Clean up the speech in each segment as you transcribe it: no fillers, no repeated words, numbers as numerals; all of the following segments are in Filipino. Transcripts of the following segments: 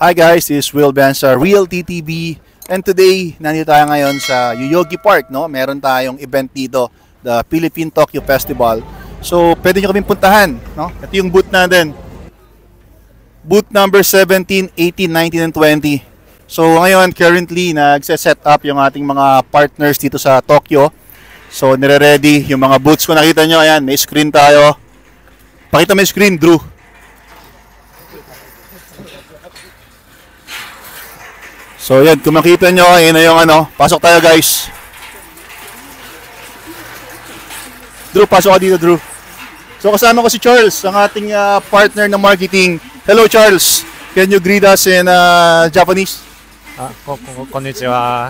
Hi guys, this is Will Bensa, Real TTV. And today, nandito tayo ngayon sa Yoyogi Park, no? Meron tayong event dito, the Philippine Tokyo Festival. So, pwede nyo kaming puntahan, no? Ito yung booth natin. Booth number 17, 18, 19, and 20. So, ngayon, currently, nagse-set up yung ating mga partners dito sa Tokyo. So, nire-ready yung mga booths ko. Nakita nyo, ayan, may screen tayo. Pakita mo yung screen, Drew. So yan, kung makita nyo, yun na yung ano. Pasok tayo guys. Drew, pasok ka dito Drew. So kasama ko si Charles, ang ating partner na marketing. Hello Charles, can you greet us in Japanese? Konnichiwa.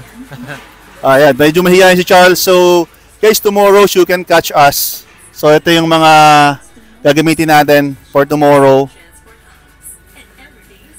Ayan, medyo mahihayin si Charles. So guys, tomorrow you can catch us. So ito yung mga gagamitin natin for tomorrow.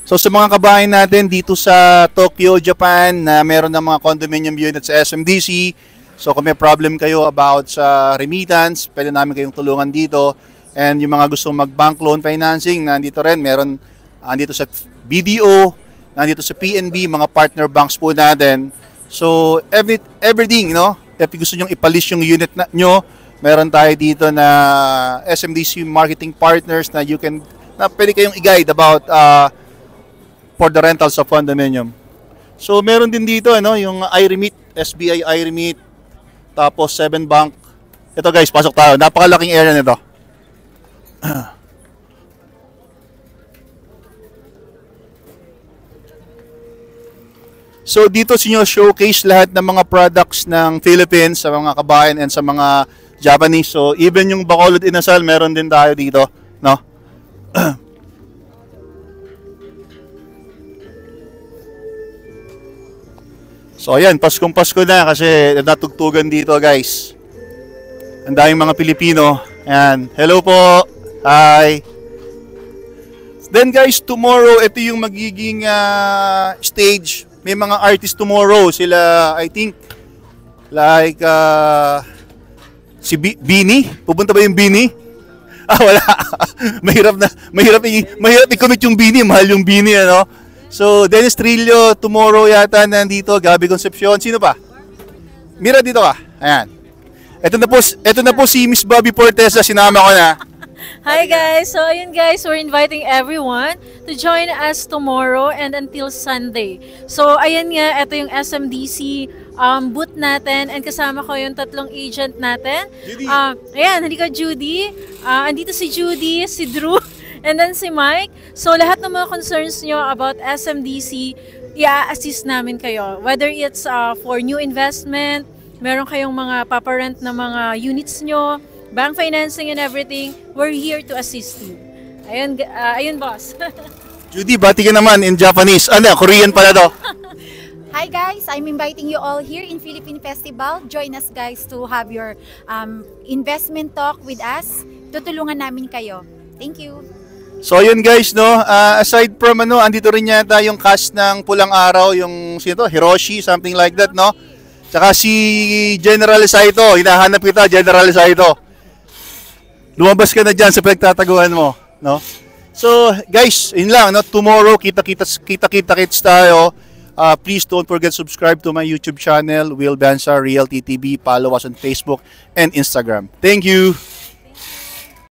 So sa mga kabayan natin dito sa Tokyo, Japan na meron ng mga condominium units sa SMDC, so kung may problem kayo about sa remittance, pwede namin kayong tulungan dito. And yung mga gustong mag-bank loan financing, nandito rin, meron nandito sa BDO, nandito sa PNB, mga partner banks po natin. So everything, no? If gusto nyo ipalis yung unit nyo, meron tayo dito na SMDC marketing partners na pwede kayong i-guide about for the rentals of condominium. So meron din dito ano, yung iRemit, SBI iRemit, tapos 7 Bank. Ito guys, pasok tayo. Napakalaking area nito. So dito sinyo showcase lahat ng mga products ng Philippines sa mga kabayan and sa mga Japanese. So even yung Bacolod Inasal meron din tayo dito, no? So ayan, Paskong Pasko na kasi natugtugan dito guys. Ang daming mga Pilipino. Ayan, hello po. Hi. Then guys, tomorrow ito yung magiging stage. May mga artists tomorrow. Sila, I think, like si Bini. Pupunta ba yung Bini? Wala. mahirap i-commit yung Bini. Mahal yung Bini, ano? So, Dennis Trillo, tomorrow yata nandito, Gabi Concepcion. Sino pa? Mira, dito ka. Ayan. Ito na po si Miss Bobby Portesa, sinama ko na. Hi guys! So ayun guys, we're inviting everyone to join us tomorrow and until Sunday. So ayan nga, ito yung SMDC booth natin and kasama ko yung tatlong agent natin. Ayan, halika Judy. Andito si Judy, si Drew, and then si Mike. So lahat ng mga concerns nyo about SMDC, i-assist namin kayo. Whether it's for new investment, meron kayong mga paparent na mga units nyo, bank financing and everything, we're here to assist you. Ayun boss. Judy, bati ka naman in Japanese. Ano, Korean pala to. Hi guys, I'm inviting you all here in Philippine Festival. Join us guys to have your investment talk with us. Tutulungan namin kayo. Thank you. So yun guys, no, aside from ano, andito rin yata yung cast ng Pulang Araw, yung sino to, Hiroshi, something like that, no? Tsaka si General Saito, hinahanap kita, General Saito. Lumabas ka na dyan sa pagtataguan mo, no? So, guys, yun lang, no? Tomorrow, kita-kits tayo. Please don't forget to subscribe to my YouTube channel, Will Bensa, Real TTV. Follow us on Facebook and Instagram. Thank you!